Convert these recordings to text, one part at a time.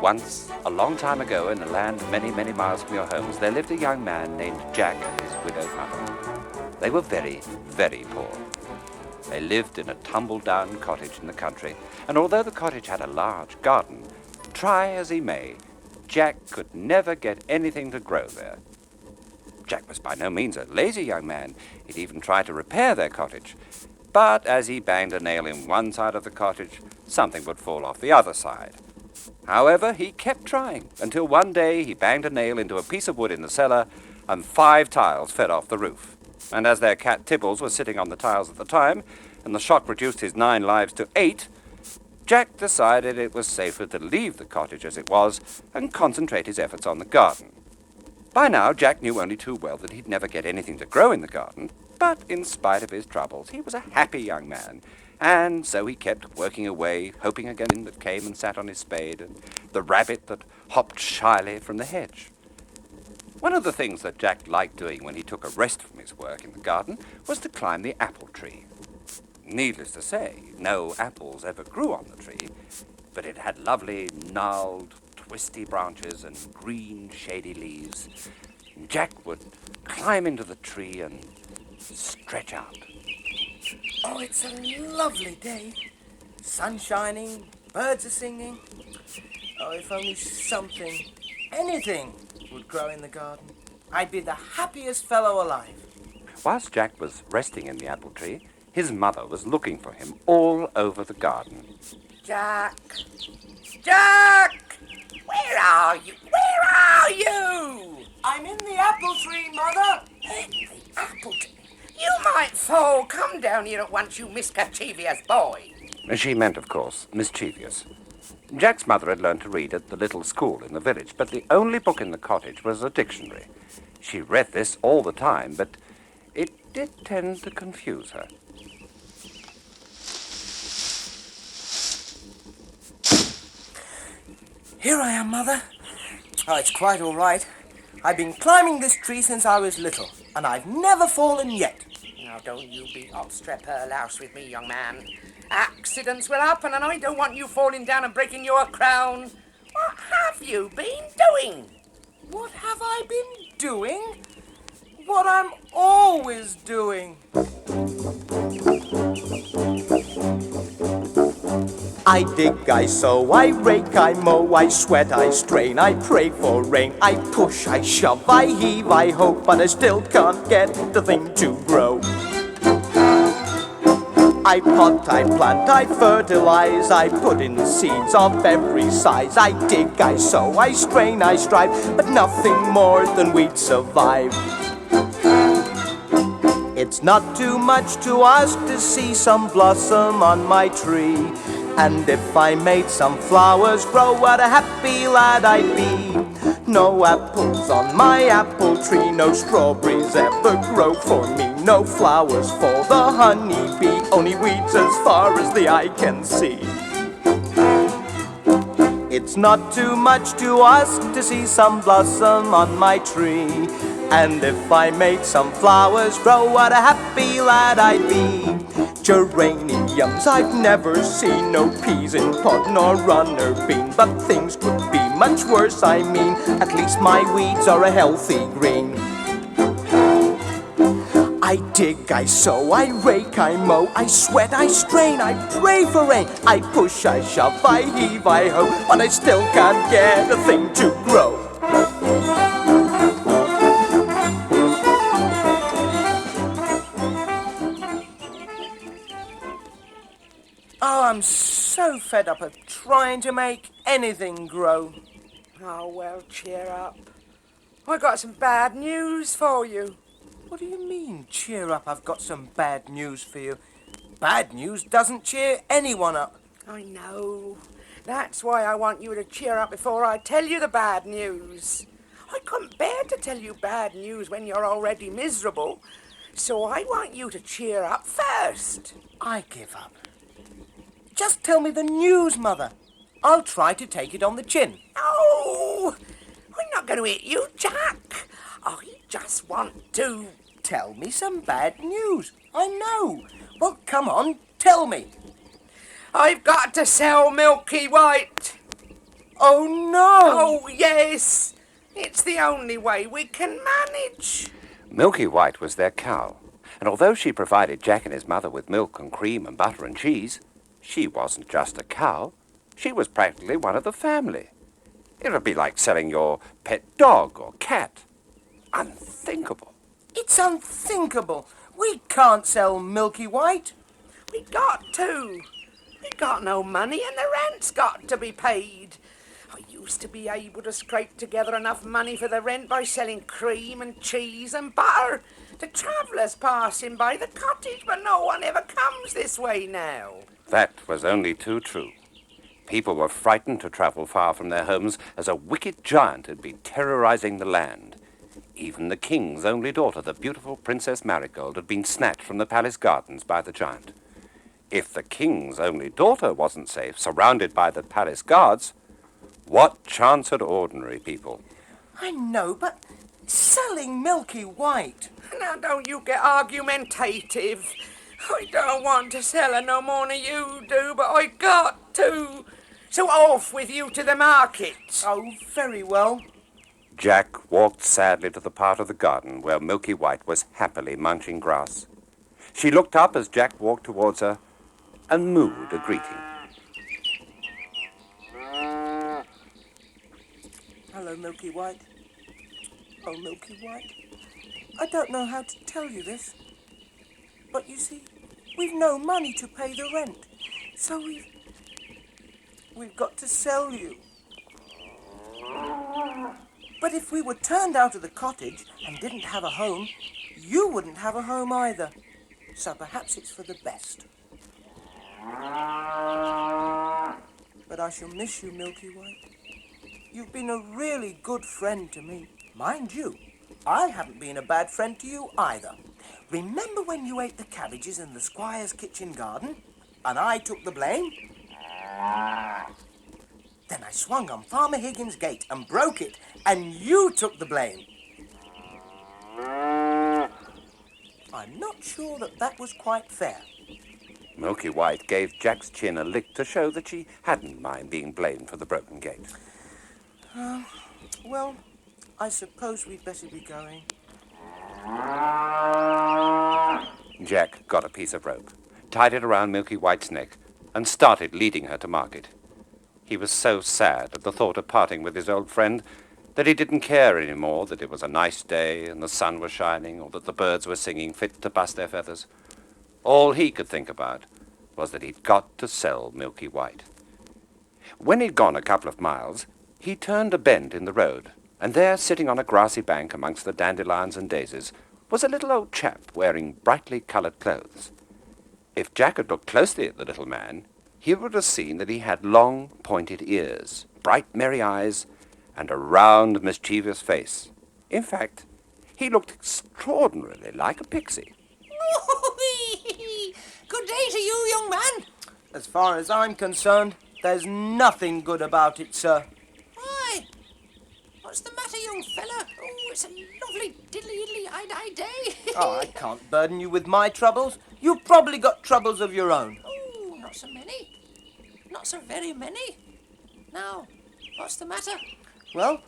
Once, a long time ago, in a land many, many miles from your homes, there lived a young man named Jack and his widowed mother. They were very, very poor. They lived in a tumble-down cottage in the country, and although the cottage had a large garden, try as he may, Jack could never get anything to grow there. Jack was by no means a lazy young man. He'd even try to repair their cottage. But as he banged a nail in one side of the cottage, something would fall off the other side. However, he kept trying, until one day he banged a nail into a piece of wood in the cellar, and 5 tiles fell off the roof. And as their cat Tibbles was sitting on the tiles at the time, and the shock reduced his 9 lives to 8, Jack decided it was safer to leave the cottage as it was and concentrate his efforts on the garden. By now, Jack knew only too well that he'd never get anything to grow in the garden, but in spite of his troubles, he was a happy young man, and so he kept working away, hoping again that came and sat on his spade, and the rabbit that hopped shyly from the hedge. One of the things that Jack liked doing when he took a rest from his work in the garden was to climb the apple tree. Needless to say, no apples ever grew on the tree, but it had lovely, gnarled, twisty branches and green, shady leaves. Jack would climb into the tree and stretch out. Oh, it's a lovely day. Sun shining, birds are singing. Oh, if only something, anything, would grow in the garden, I'd be the happiest fellow alive. Whilst Jack was resting in the apple tree, his mother was looking for him all over the garden. Jack! Jack! Where are you? Where are you? I'm in the apple tree, Mother. In the apple tree? You might fall. Come down here at once, you mischievous boy. She meant, of course, mischievous. Jack's mother had learned to read at the little school in the village, but the only book in the cottage was a dictionary. She read this all the time, but it did tend to confuse her. Here I am, Mother. Oh, it's quite all right. I've been climbing this tree since I was little, and I've never fallen yet. Now, don't you be obstreperlouse with me, young man. Accidents will happen, and I don't want you falling down and breaking your crown. What have you been doing? What have I been doing? What I'm always doing. I dig, I sow, I rake, I mow, I sweat, I strain, I pray for rain, I push, I shove, I heave, I hope, but I still can't get the thing to grow. I pot, I plant, I fertilize, I put in seeds of every size. I dig, I sow, I strain, I strive, but nothing more than we'd survive. It's not too much to ask to see some blossom on my tree. And if I made some flowers grow, what a happy lad I'd be. No apples on my apple tree, no strawberries ever grow for me, no flowers for the honeybee, only weeds as far as the eye can see. It's not too much to ask to see some blossom on my tree. And if I made some flowers grow, what a happy lad I'd be. Geraniums I've never seen, no peas in pot nor runner bean, but things could be much worse, I mean, at least my weeds are a healthy green. I dig, I sow, I rake, I mow, I sweat, I strain, I pray for rain, I push, I shove, I heave, I hoe, but I still can't get a thing to grow. Oh, I'm so fed up of trying to make anything grow. Oh, well, cheer up. I got some bad news for you. What do you mean, cheer up? I've got some bad news for you. Bad news doesn't cheer anyone up. I know. That's why I want you to cheer up before I tell you the bad news. I couldn't bear to tell you bad news when you're already miserable. So I want you to cheer up first. I give up. Just tell me the news, Mother. I'll try to take it on the chin. No! I'm not going to hit you, Jack. I just want to tell me some bad news. I know. Well, come on, tell me. I've got to sell Milky White. Oh, no! Oh, yes. It's the only way we can manage. Milky White was their cow, and although she provided Jack and his mother with milk and cream and butter and cheese, she wasn't just a cow. She was practically one of the family. It would be like selling your pet dog or cat. Unthinkable. It's unthinkable. We can't sell Milky White. We got to. We got no money and the rent's got to be paid. I used to be able to scrape together enough money for the rent by selling cream and cheese and butter to travellers passing by the cottage, but no one ever comes this way now. That was only too true. People were frightened to travel far from their homes as a wicked giant had been terrorizing the land. Even the king's only daughter, the beautiful Princess Marigold, had been snatched from the palace gardens by the giant. If the king's only daughter wasn't safe, surrounded by the palace guards, what chance had ordinary people? I know, but selling Milky White... Now don't you get argumentative. I don't want to sell her no more than you do, but I got to. So off with you to the market. Oh, very well. Jack walked sadly to the part of the garden where Milky White was happily munching grass. She looked up as Jack walked towards her and mooed a greeting. Hello, Milky White. Oh, Milky White. I don't know how to tell you this, but you see, we've no money to pay the rent, so we've got to sell you. But if we were turned out of the cottage and didn't have a home, you wouldn't have a home either. So perhaps it's for the best. But I shall miss you, Milky White. You've been a really good friend to me. Mind you, I haven't been a bad friend to you either. Remember when you ate the cabbages in the squire's kitchen garden, and I took the blame? Then I swung on Farmer Higgins' gate and broke it, and you took the blame. I'm not sure that was quite fair. Milky White gave Jack's chin a lick to show that she hadn't mind being blamed for the broken gate. Well, I suppose we'd better be going. Jack got a piece of rope, tied it around Milky White's neck, and started leading her to market. He was so sad at the thought of parting with his old friend that he didn't care any more that it was a nice day and the sun was shining or that the birds were singing fit to bust their feathers. All he could think about was that he'd got to sell Milky White. When he'd gone a couple of miles, he turned a bend in the road, and there, sitting on a grassy bank amongst the dandelions and daisies, was a little old chap wearing brightly coloured clothes. If Jack had looked closely at the little man, he would have seen that he had long, pointed ears, bright, merry eyes, and a round, mischievous face. In fact, he looked extraordinarily like a pixie. Good day to you, young man. As far as I'm concerned, there's nothing good about it, sir. Why? What's the matter, young fella? Oh, it's a lovely diddly-iddly-eye day. Oh, I can't burden you with my troubles. You've probably got troubles of your own. Oh, not so many. Not so very many. Now, what's the matter? Well,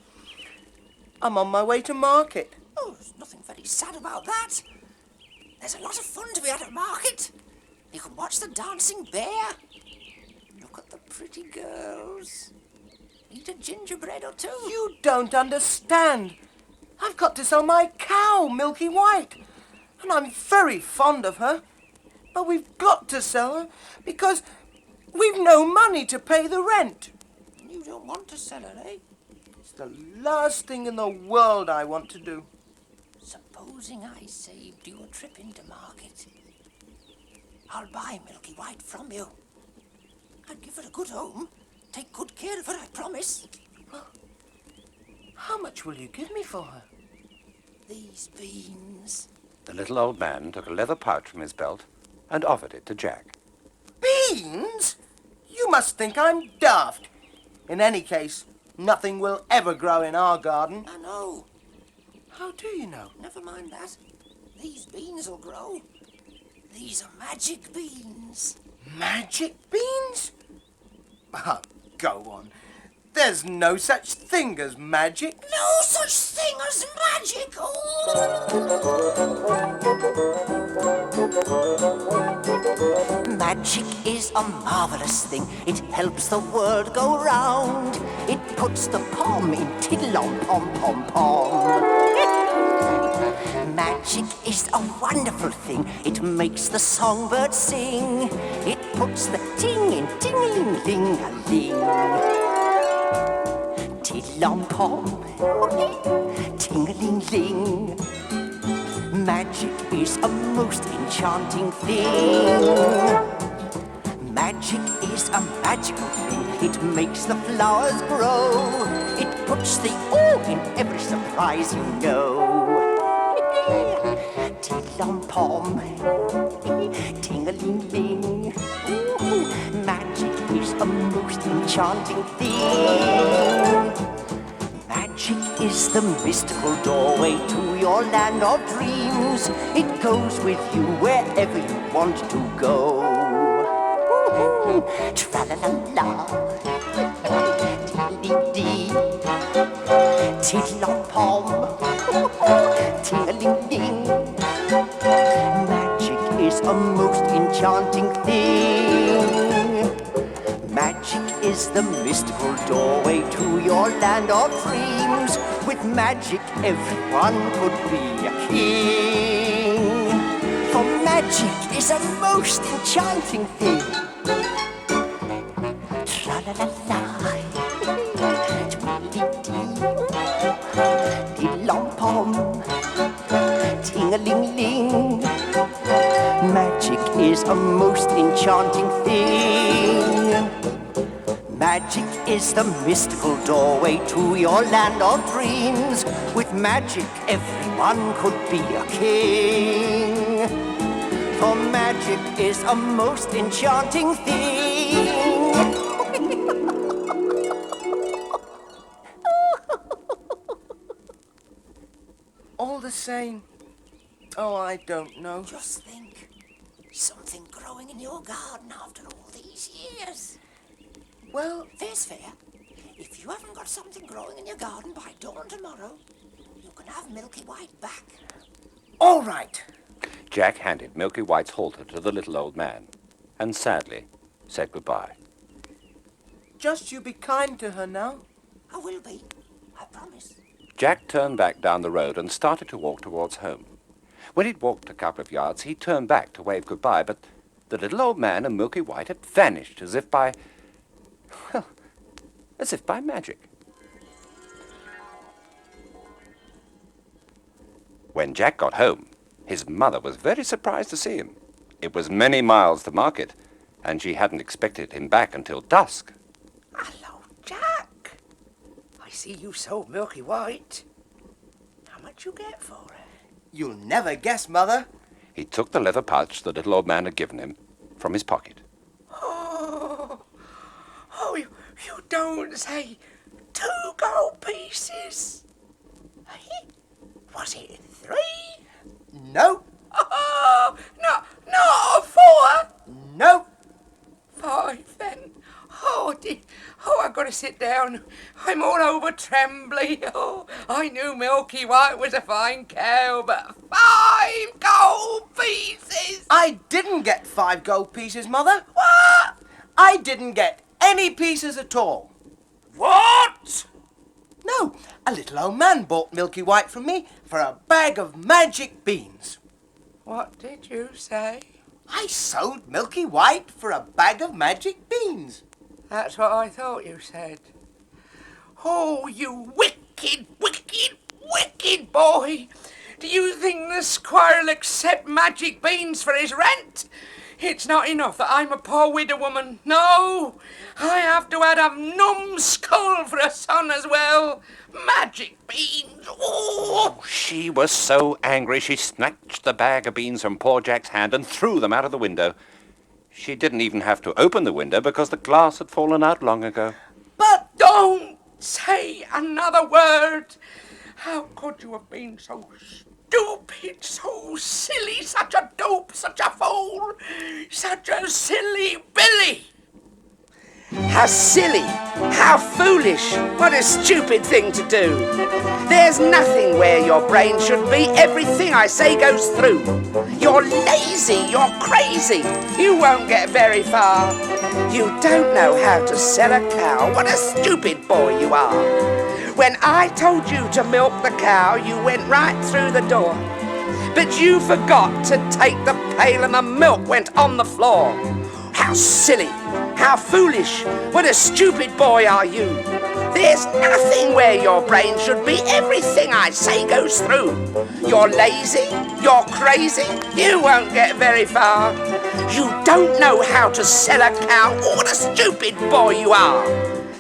I'm on my way to market. Oh, there's nothing very sad about that. There's a lot of fun to be at market. You can watch the dancing bear. Look at the pretty girls. Eat a gingerbread or two. You don't understand. I've got to sell my cow, Milky White. And I'm very fond of her. But we've got to sell her because we've no money to pay the rent. You don't want to sell her, eh? It's the last thing in the world I want to do. Supposing I saved you a trip into market. I'll buy Milky White from you. I'd give her a good home. Take good care of her, I promise. Well, how much will you give me for her? These beans. The little old man took a leather pouch from his belt and offered it to Jack. Beans? You must think I'm daft. In any case, nothing will ever grow in our garden. I know. How do you know? Never mind that. These beans will grow. These are magic beans. Magic beans? Oh, go on. There's no such thing as magic. No such thing as magic. Oh. Magic is a marvelous thing. It helps the world go round. It puts the pom in tiddle-om-pom-pom-pom. Magic is a wonderful thing. It makes the songbird sing. It puts the ting in ting-a-ling-ling-a-ling. Tiddle-om-pom, ting-a-ling-ling. Magic is a most enchanting thing. Magic is a magical thing. It makes the flowers grow. It puts the awe in every surprise you know. Tiddle-om-pom, ting-a-ling-ling. Magic is a most enchanting thing. Magic is the mystical doorway to your land of dreams. It goes with you wherever you want to go. Tra-la-la-la, tiddly-dee, tiddle-om-pom, ting-a-ling-ling. Magic is a most enchanting thing. Magic is the mystical doorway to your land of dreams. With magic, everyone could be a king. For magic is a most enchanting thing. Tra-la-la-la, tweedly-dee, diddle-om-pom, ting-a-ling-ling. Magic is a most enchanting thing. Magic is the mystical doorway to your land of dreams. With magic, everyone could be a king. For magic is a most enchanting thing. All the same. Oh, I don't know. Just think, something growing in your garden after all these years. Well, Fair's fair. If you haven't got something growing in your garden by dawn tomorrow, you can have Milky White back. all right. Jack handed Milky White's halter to the little old man and sadly said goodbye. Just you be kind to her now. I will be, I promise. Jack turned back down the road and started to walk towards home. When he'd walked a couple of yards, he turned back to wave goodbye, but the little old man and Milky White had vanished as if by magic. When Jack got home, his mother was very surprised to see him. It was many miles to market, and she hadn't expected him back until dusk. Hello, Jack. I see you sold Milky White. How much you get for it? You'll never guess, Mother. He took the leather pouch the little old man had given him from his pocket. Oh, you don't say 2 gold pieces. Hey, was it 3? No, Oh, not 4. no. 5 then. Oh, dear. Oh, I've got to sit down. I'm all over trembly. Oh, I knew Milky White was a fine cow, but 5 gold pieces. I didn't get 5 gold pieces, Mother. What? I didn't get any pieces at all. What? No, a little old man bought Milky White from me for a bag of magic beans. What did you say? I sold Milky White for a bag of magic beans. That's what I thought you said. Oh, you wicked, wicked, wicked boy. Do you think the squire'll accept magic beans for his rent? It's not enough that I'm a poor widow woman. No, I have to add a numbskull for a son as well. Magic beans. Oh! She was so angry she snatched the bag of beans from poor Jack's hand and threw them out of the window. She didn't even have to open the window because the glass had fallen out long ago. But don't say another word. How could you have been so stupid, so silly, such a dope, such a fool, such a silly Billy. How silly, how foolish, what a stupid thing to do. There's nothing where your brain should be, everything I say goes through. You're lazy, you're crazy, you won't get very far. You don't know how to sell a cow, what a stupid boy you are. When I told you to milk the cow, you went right through the door. But you forgot to take the pail and the milk went on the floor. How silly, how foolish, what a stupid boy are you. There's nothing where your brain should be, everything I say goes through. You're lazy, you're crazy, you won't get very far. You don't know how to sell a cow, what a stupid boy you are.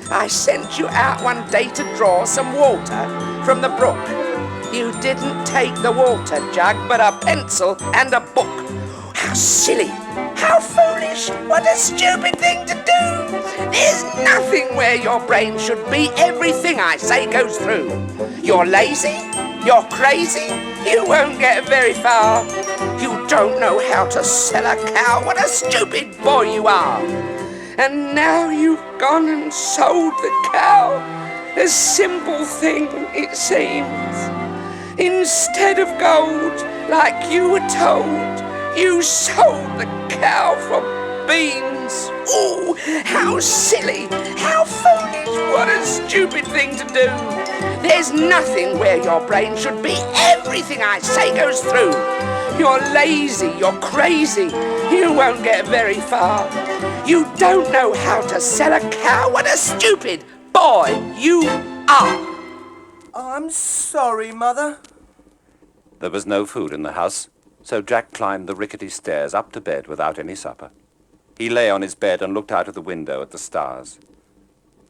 I sent you out one day to draw some water from the brook. You didn't take the water jug, but a pencil and a book. How silly, how foolish, what a stupid thing to do. There's nothing where your brain should be, everything I say goes through. You're lazy, you're crazy, you won't get very far. You don't know how to sell a cow, what a stupid boy you are. And now you've gone and sold the cow, a simple thing it seems. Instead of gold, like you were told, you sold the cow for beans. Oh, how silly, how foolish, what a stupid thing to do. There's nothing where your brain should be, everything I say goes through. You're lazy, you're crazy, you won't get very far. You don't know how to sell a cow, what a stupid boy you are. I'm sorry, Mother. There was no food in the house, so Jack climbed the rickety stairs up to bed without any supper. He lay on his bed and looked out of the window at the stars.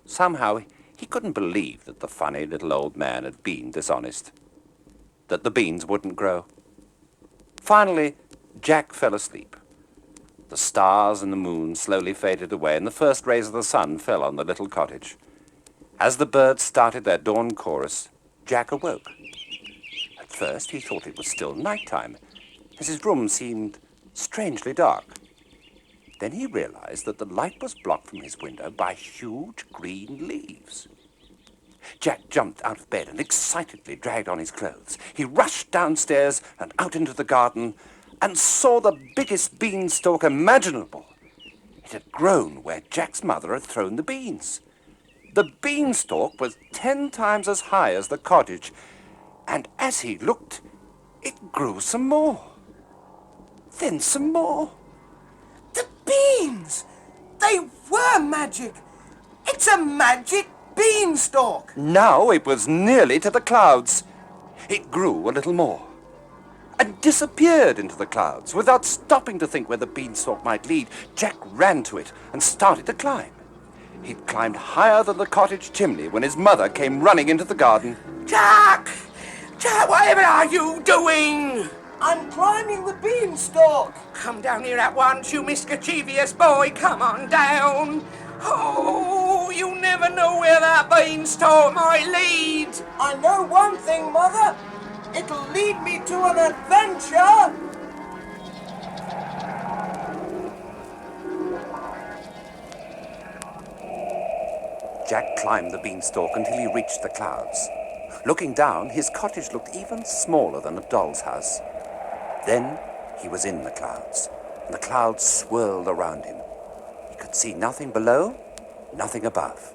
Somehow, he couldn't believe that the funny little old man had been dishonest, that the beans wouldn't grow. Finally, Jack fell asleep. The stars and the moon slowly faded away, and the first rays of the sun fell on the little cottage. As the birds started their dawn chorus, Jack awoke. At first, he thought it was still nighttime, as his room seemed strangely dark. Then he realized that the light was blocked from his window by huge green leaves. Jack jumped out of bed and excitedly dragged on his clothes. He rushed downstairs and out into the garden and saw the biggest beanstalk imaginable. It had grown where Jack's mother had thrown the beans. The beanstalk was 10 times as high as the cottage, and as he looked, it grew some more. Then some more. The beans! They were magic! It's a magic beanstalk! Now it was nearly to the clouds. It grew a little more and disappeared into the clouds. Without stopping to think where the beanstalk might lead, Jack ran to it and started to climb. He'd climbed higher than the cottage chimney when his mother came running into the garden. Jack! Jack, whatever are you doing? I'm climbing the beanstalk! Come down here at once, you mischievous boy. Come on down. Oh, you never know where that beanstalk might lead. I know one thing, Mother. It'll lead me to an adventure! Jack climbed the beanstalk until he reached the clouds. Looking down, his cottage looked even smaller than a doll's house. Then he was in the clouds, and the clouds swirled around him. He could see nothing below, nothing above.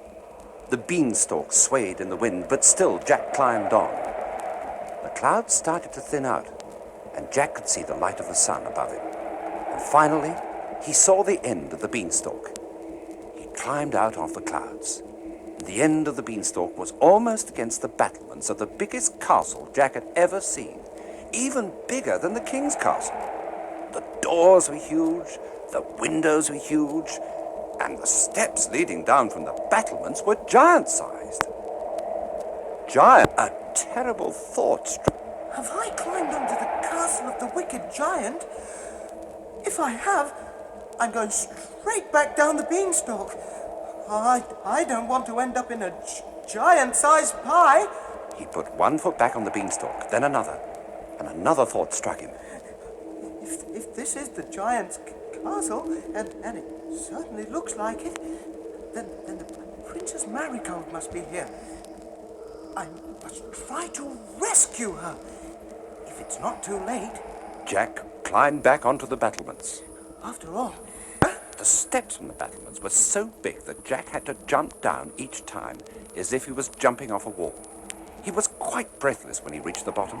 The beanstalk swayed in the wind, but still Jack climbed on. The clouds started to thin out, and Jack could see the light of the sun above him. And finally, he saw the end of the beanstalk. He climbed out of the clouds. The end of the beanstalk was almost against the battlements of the biggest castle Jack had ever seen, even bigger than the king's castle. The doors were huge, the windows were huge, and the steps leading down from the battlements were giant-sized. A terrible thought struck. Have I climbed onto the castle of the wicked giant? If I have, I'm going straight back down the beanstalk. I don't want to end up in a giant-sized pie. He put one foot back on the beanstalk, then another. and another thought struck him. If this is the giant's castle, and it certainly looks like it, then the Princess Marigold must be here. I must try to rescue her. If it's not too late. Jack climbed back onto the battlements. After all, The steps on the battlements were so big that Jack had to jump down each time as if he was jumping off a wall. He was quite breathless when he reached the bottom.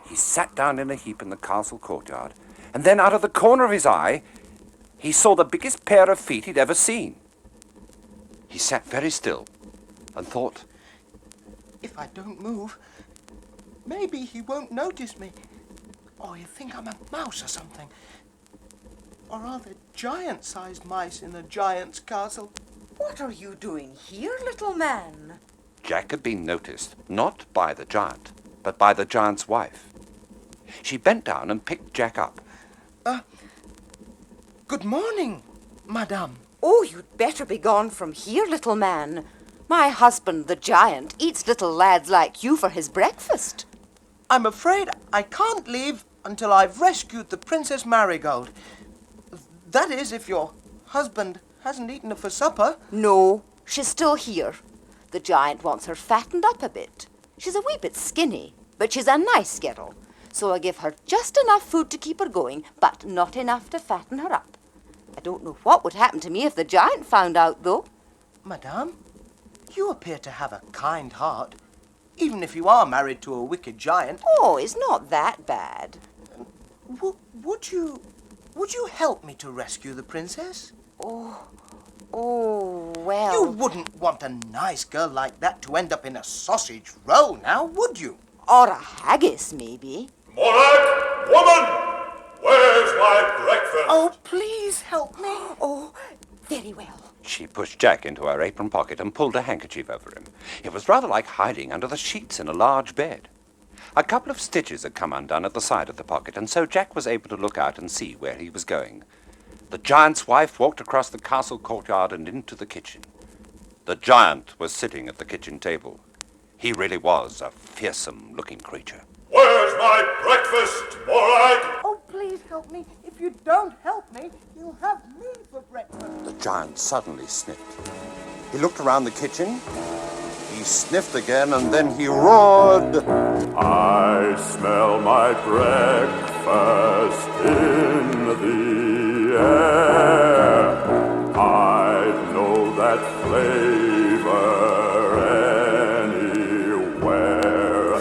He sat down in a heap in the castle courtyard, and then out of the corner of his eye, he saw the biggest pair of feet he'd ever seen. He sat very still and thought, if I don't move, maybe he won't notice me. Or he'll think I'm a mouse or something. Or are there giant-sized mice in a giant's castle? What are you doing here, little man? Jack had been noticed, not by the giant, but by the giant's wife. She bent down and picked Jack up. Good morning, madame. Oh, you'd better be gone from here, little man. My husband, the giant, eats little lads like you for his breakfast. I'm afraid I can't leave until I've rescued the Princess Marigold. That is, if your husband hasn't eaten her for supper. No, she's still here. The giant wants her fattened up a bit. She's a wee bit skinny, but she's a nice girl. So I give her just enough food to keep her going, but not enough to fatten her up. I don't know what would happen to me if the giant found out, though. Madame, you appear to have a kind heart, even if you are married to a wicked giant. Oh, it's not that bad. Would you help me to rescue the princess? Oh, well... You wouldn't want a nice girl like that to end up in a sausage roll, now, would you? Or a haggis, maybe. Morag, woman! Where's my breakfast? Oh, please help me. Oh, very well. She pushed Jack into her apron pocket and pulled a handkerchief over him. It was rather like hiding under the sheets in a large bed. A couple of stitches had come undone at the side of the pocket, and so Jack was able to look out and see where he was going. The giant's wife walked across the castle courtyard and into the kitchen. The giant was sitting at the kitchen table. He really was a fearsome-looking creature. Where's my breakfast, Morag? Oh, please help me. If you don't help me, you'll have me for breakfast. The giant suddenly sniffed. He looked around the kitchen. He sniffed again, and then he roared. I smell my breakfast in the air. I know that flavor anywhere.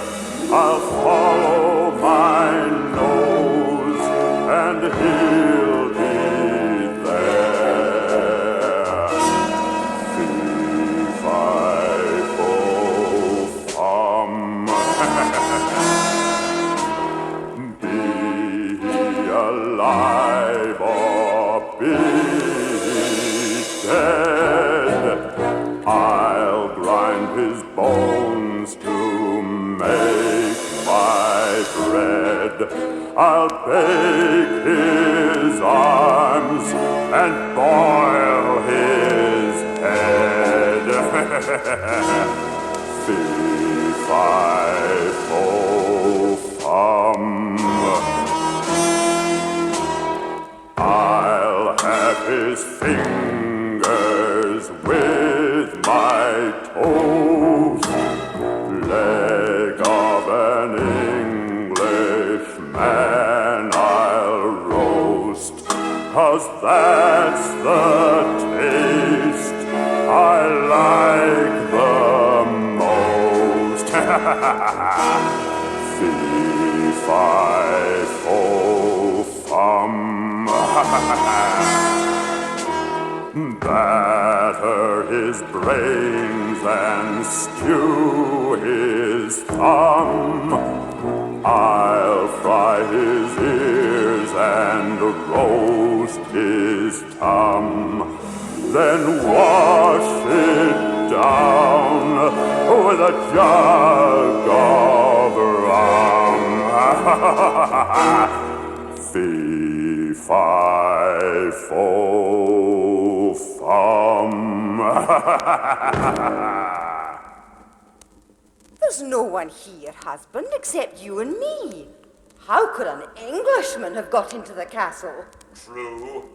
I'll follow my nose, and he'll be there. Fi Fo Fum. Be he alive or be he dead, I'll grind his bones to make my bread. I'll bake his arms and boil his head. Fi Fo Fum. I'll have his fingers with my toes, leg of an Englishman I'll roast, 'cause that's the taste I like the most. Fi Fo Fum. Batter his brains and stew his thumb. I'll fry his ears and roast his tum. Then wash it down with a jug of rum. Fi Fi Fo Fum. There's no one here, husband, except you and me. How could an Englishman have got into the castle? True,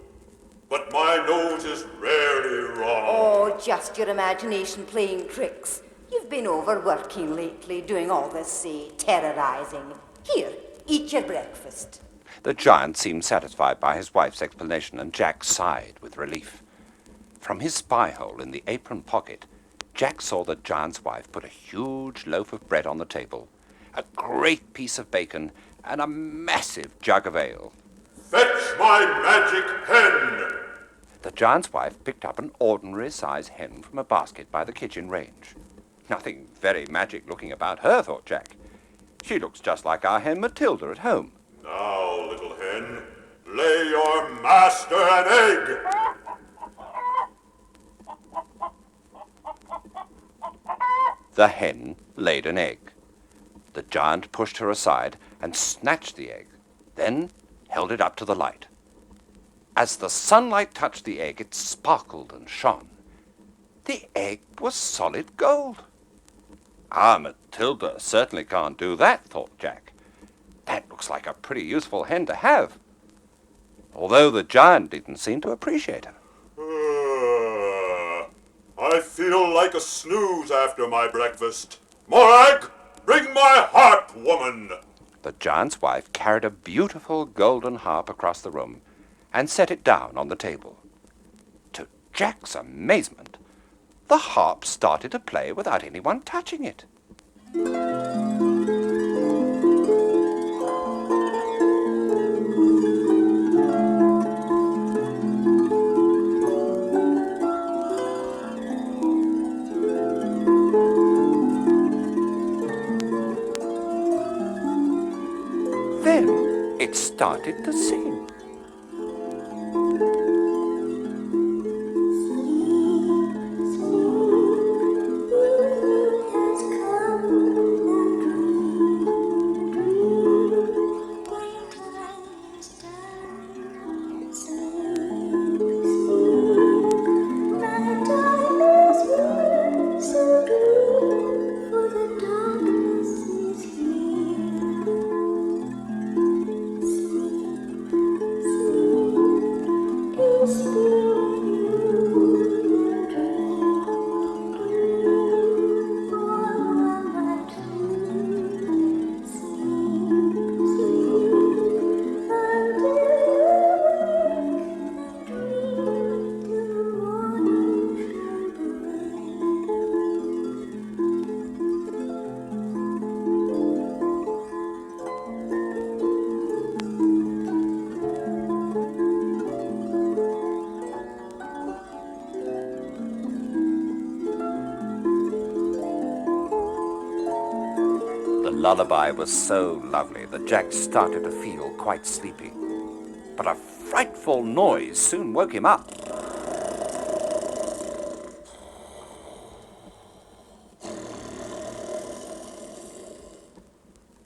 but my nose is rarely wrong. Oh, just your imagination playing tricks. You've been overworking lately, doing all this, terrorizing. Here, eat your breakfast. The giant seemed satisfied by his wife's explanation, and Jack sighed with relief. From his spy hole in the apron pocket, Jack saw the giant's wife put a huge loaf of bread on the table, a great piece of bacon, and a massive jug of ale. Fetch my magic hen! The giant's wife picked up an ordinary-sized hen from a basket by the kitchen range. Nothing very magic-looking about her, thought Jack. She looks just like our hen Matilda at home. Now, little hen, lay your master an egg! The hen laid an egg. The giant pushed her aside and snatched the egg, then held it up to the light. As the sunlight touched the egg, it sparkled and shone. The egg was solid gold. Ah, Matilda certainly can't do that, thought Jack. That looks like a pretty useful hen to have, although the giant didn't seem to appreciate her. I feel like a snooze after my breakfast. Morag, bring my harp, woman! The giant's wife carried a beautiful golden harp across the room and set it down on the table. To Jack's amazement, the harp started to play without anyone touching it. Then it started to sing. The lullaby was so lovely that Jack started to feel quite sleepy. But a frightful noise soon woke him up.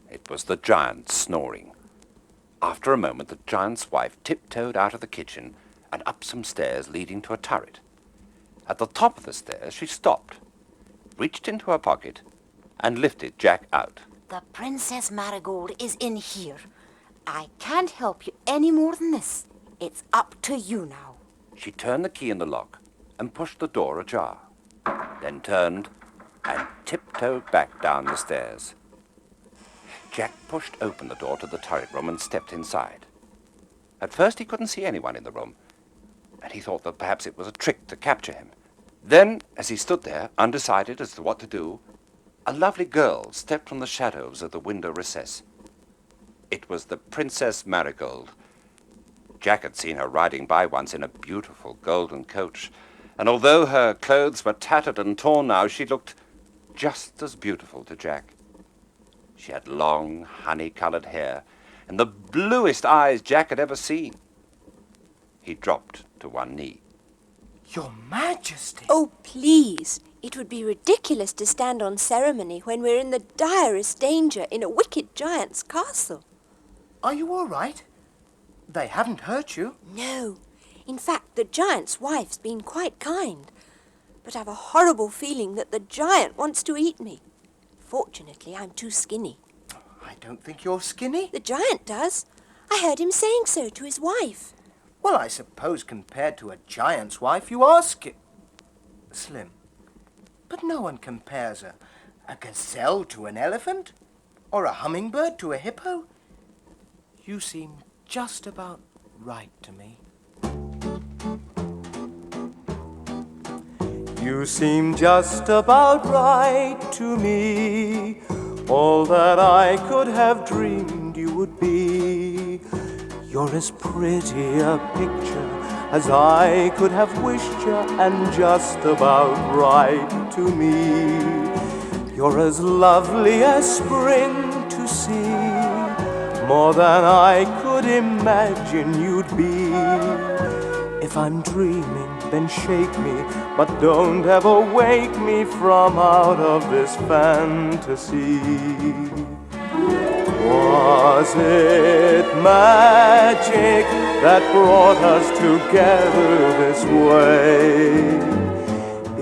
It was the giant snoring. After a moment, the giant's wife tiptoed out of the kitchen and up some stairs leading to a turret. At the top of the stairs, she stopped, reached into her pocket, and lifted Jack out. The Princess Marigold is in here. I can't help you any more than this. It's up to you now. She turned the key in the lock and pushed the door ajar, then turned and tiptoed back down the stairs. Jack pushed open the door to the turret room and stepped inside. At first he couldn't see anyone in the room, and he thought that perhaps it was a trick to capture him. Then, as he stood there, undecided as to what to do, a lovely girl stepped from the shadows of the window recess. It was the Princess Marigold. Jack had seen her riding by once in a beautiful golden coach, and although her clothes were tattered and torn now, she looked just as beautiful to Jack. She had long, honey-colored hair and the bluest eyes Jack had ever seen. He dropped to one knee. Your Majesty! Oh, please. It would be ridiculous to stand on ceremony when we're in the direst danger in a wicked giant's castle. Are you all right? They haven't hurt you? No. In fact, the giant's wife's been quite kind. But I've a horrible feeling that the giant wants to eat me. Unfortunately, I'm too skinny. I don't think you're skinny. The giant does. I heard him saying so to his wife. Well, I suppose compared to a giant's wife, you are slim. But no one compares a gazelle to an elephant, or a hummingbird to a hippo. You seem just about right to me. You seem just about right to me, all that I could have dreamed you would be. You're as pretty a picture as I could have wished you, and just about right to me. You're as lovely as spring to see, more than I could imagine you'd be. If I'm dreaming, then shake me, but don't ever wake me from out of this fantasy. Was it magic that brought us together this way?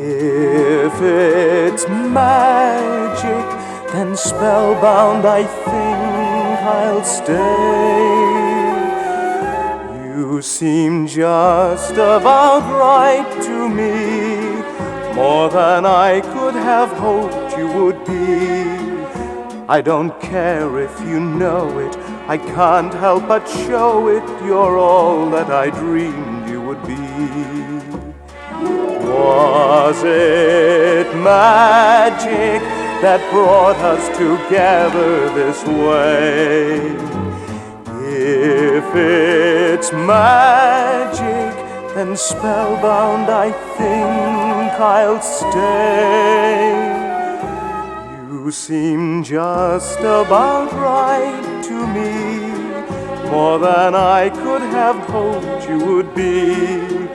If it's magic, then spellbound I think I'll stay. You seem just about right to me, more than I could have hoped you would be. I don't care if you know it, I can't help but show it. You're all that I dreamed you would be. Was it magic that brought us together this way? If it's magic, then spellbound I think I'll stay. You seem just about right to me, more than I could have hoped you would be.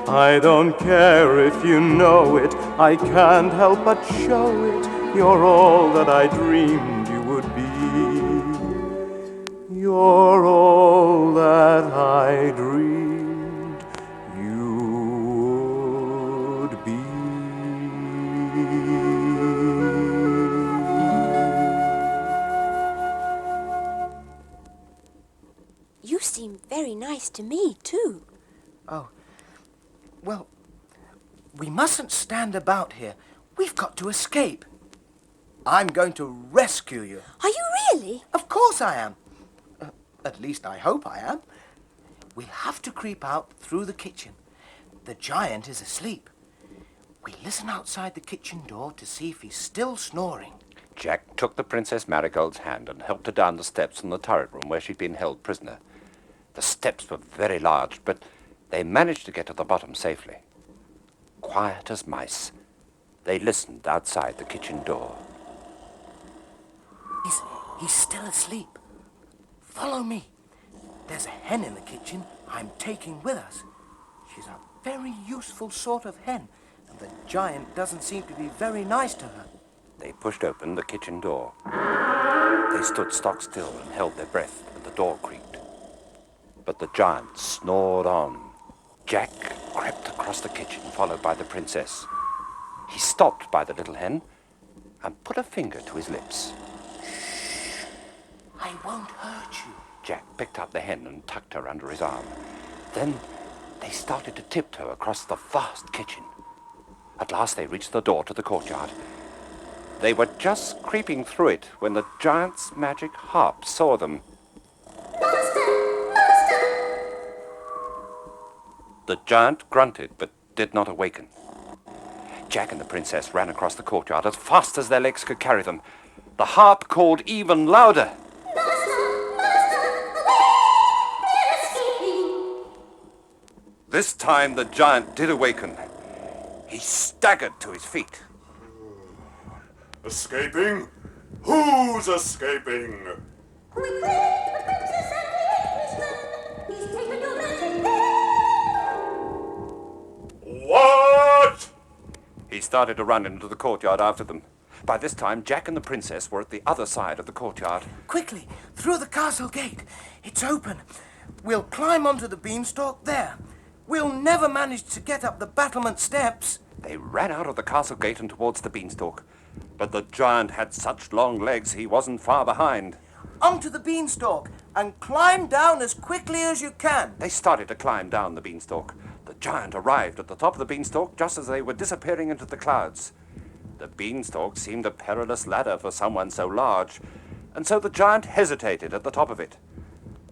I don't care if you know it, I can't help but show it. You're all that I dreamed you would be. You're all that I dreamed you would be. You seem very nice to me, too. Oh, well, we mustn't stand about here. We've got to escape. I'm going to rescue you. Are you really? Of course I am. At least I hope I am. We'll have to creep out through the kitchen. The giant is asleep. We listen outside the kitchen door to see if he's still snoring. Jack took the Princess Marigold's hand and helped her down the steps from the turret room where she'd been held prisoner. The steps were very large, but they managed to get to the bottom safely. Quiet as mice, they listened outside the kitchen door. He's still asleep. Follow me. There's a hen in the kitchen I'm taking with us. She's a very useful sort of hen, and the giant doesn't seem to be very nice to her. They pushed open the kitchen door. They stood stock still and held their breath, and the door creaked. But the giant snored on. Jack crept across the kitchen, followed by the princess. He stopped by the little hen and put a finger to his lips. I won't hurt you. Jack picked up the hen and tucked her under his arm. Then they started to tiptoe across the vast kitchen. At last they reached the door to the courtyard. They were just creeping through it when the giant's magic harp saw them. The giant grunted, but did not awaken. Jack and the princess ran across the courtyard as fast as their legs could carry them. The harp called even louder. This time the giant did awaken. He staggered to his feet. Escaping? Who's escaping? What? He started to run into the courtyard after them. By this time, Jack and the princess were at the other side of the courtyard. Quickly, through the castle gate. It's open. We'll climb onto the beanstalk there. We'll never manage to get up the battlement steps. They ran out of the castle gate and towards the beanstalk. But the giant had such long legs he wasn't far behind. Onto the beanstalk and climb down as quickly as you can. They started to climb down the beanstalk. The giant arrived at the top of the beanstalk just as they were disappearing into the clouds. The beanstalk seemed a perilous ladder for someone so large, and so the giant hesitated at the top of it.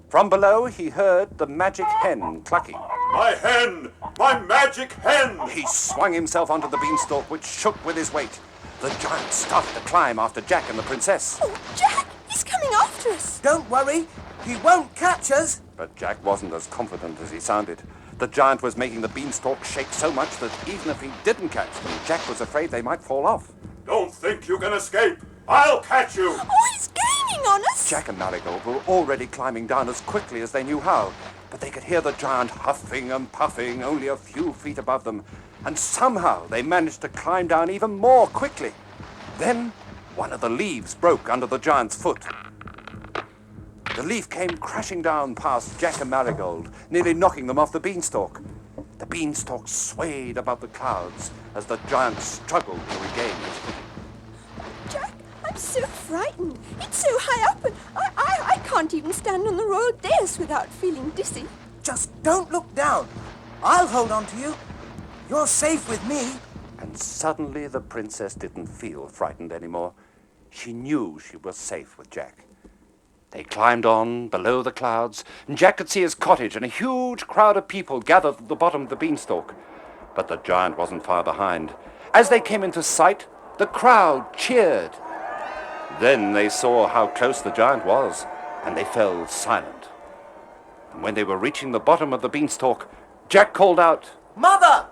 From below he heard the magic hen clucking. My hen! My magic hen! He swung himself onto the beanstalk, which shook with his weight. The giant started to climb after Jack and the princess. Oh, Jack! He's coming after us! Don't worry, he won't catch us. But Jack wasn't as confident as he sounded. The giant was making the beanstalk shake so much that even if he didn't catch them, Jack was afraid they might fall off. Don't think you can escape. I'll catch you. Oh, he's gaining on us! Jack and Marigold were already climbing down as quickly as they knew how, but they could hear the giant huffing and puffing only a few feet above them, and somehow they managed to climb down even more quickly. Then one of the leaves broke under the giant's foot. The leaf came crashing down past Jack and Marigold, nearly knocking them off the beanstalk. The beanstalk swayed above the clouds as the giant struggled to regain it. Jack, I'm so frightened. It's so high up and I can't even stand on the royal dais without feeling dizzy. Just don't look down. I'll hold on to you. You're safe with me. And suddenly the princess didn't feel frightened anymore. She knew she was safe with Jack. They climbed on below the clouds, and Jack could see his cottage and a huge crowd of people gathered at the bottom of the beanstalk. But the giant wasn't far behind. As they came into sight, the crowd cheered. Then they saw how close the giant was, and they fell silent. And when they were reaching the bottom of the beanstalk, Jack called out, Mother,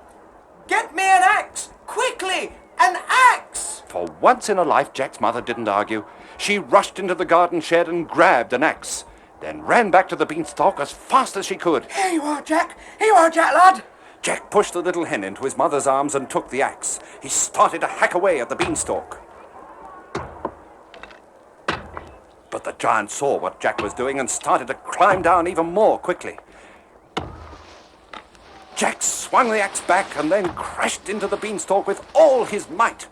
get me an axe! Quickly, an axe! For once in her life, Jack's mother didn't argue. She rushed into the garden shed and grabbed an axe, then ran back to the beanstalk as fast as she could. Here you are, Jack. Here you are, Jack, lad. Jack pushed the little hen into his mother's arms and took the axe. He started to hack away at the beanstalk. But the giant saw what Jack was doing and started to climb down even more quickly. Jack swung the axe back and then crashed into the beanstalk with all his might.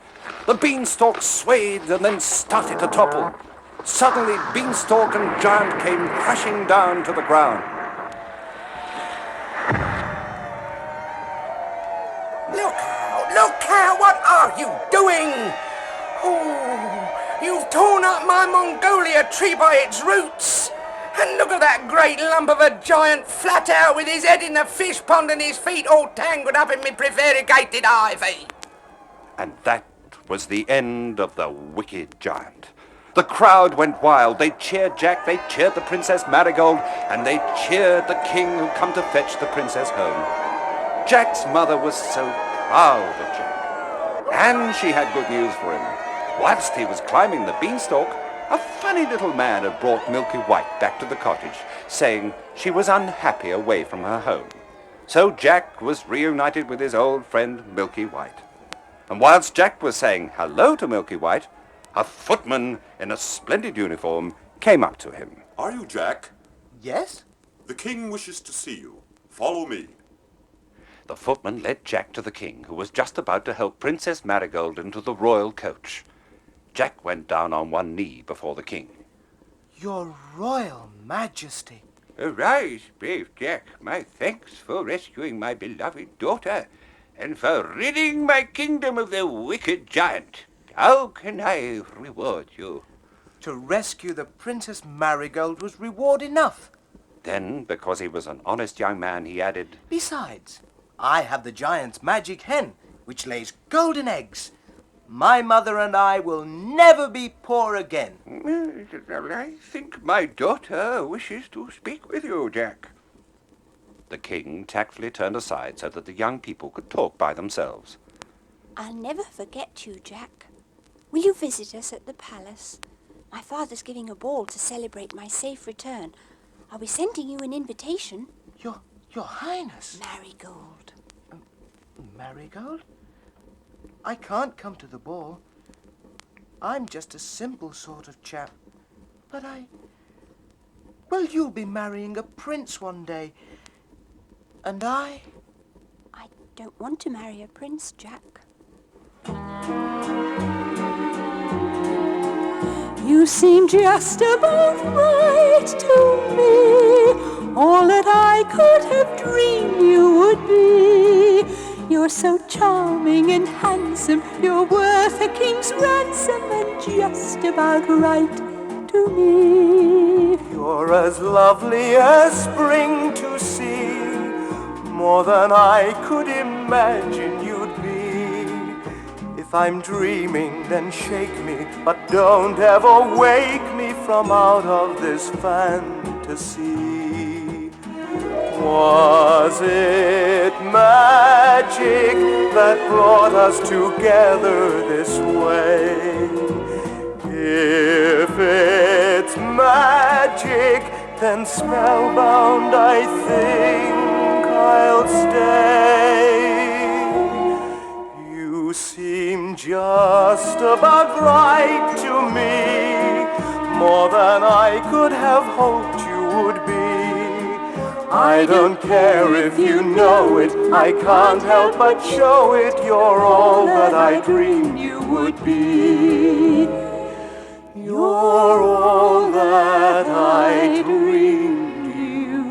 The beanstalk swayed and then started to topple. Suddenly, beanstalk and giant came crashing down to the ground. Look out, what are you doing? Oh, you've torn up my Mongolia tree by its roots. And look at that great lump of a giant flat out with his head in the fish pond and his feet all tangled up in me prevaricated ivy. And that was the end of the wicked giant. The crowd went wild. They cheered Jack, they cheered the Princess Marigold, and they cheered the king who come to fetch the princess home. Jack's mother was so proud of Jack. And she had good news for him. Whilst he was climbing the beanstalk, a funny little man had brought Milky White back to the cottage, saying she was unhappy away from her home. So Jack was reunited with his old friend Milky White. And whilst Jack was saying hello to Milky White, a footman in a splendid uniform came up to him. Are you Jack? Yes? The king wishes to see you. Follow me. The footman led Jack to the king, who was just about to help Princess Marigold into the royal coach. Jack went down on one knee before the king. Your Royal Majesty. Arise, brave Jack. My thanks for rescuing my beloved daughter, and for ridding my kingdom of the wicked giant. How can I reward you? To rescue the Princess Marigold was reward enough. Then, because he was an honest young man, he added, Besides, I have the giant's magic hen, which lays golden eggs. My mother and I will never be poor again. I think my daughter wishes to speak with you, Jack. The king tactfully turned aside so that the young people could talk by themselves. I'll never forget you, Jack. Will you visit us at the palace? My father's giving a ball to celebrate my safe return. I'll be sending you an invitation. Your Highness. Marigold. Marigold? I can't come to the ball. I'm just a simple sort of chap. But well, you'll be marrying a prince one day. And I I don't want to marry a prince, Jack. You seem just about right to me, all that I could have dreamed you would be. You're so charming and handsome, you're worth a king's ransom, and just about right to me. You're as lovely as spring to see, more than I could imagine you'd be. If I'm dreaming, then shake me, but don't ever wake me from out of this fantasy. Was it magic that brought us together this way? If it's magic, then spellbound I think I'll stay. You seem just about right to me, more than I could have hoped you would be. I don't care if you know it, I can't help but show it. You're all that I dreamed you would be. You're all that I dreamed you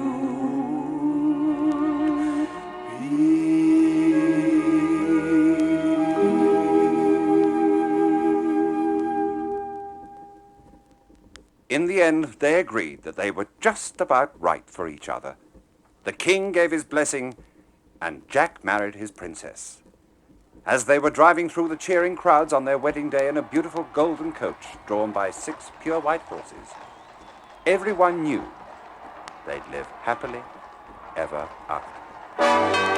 In the end, they agreed that they were just about right for each other. The king gave his blessing, and Jack married his princess. As they were driving through the cheering crowds on their wedding day in a beautiful golden coach drawn by 6 pure white horses, everyone knew they'd live happily ever after.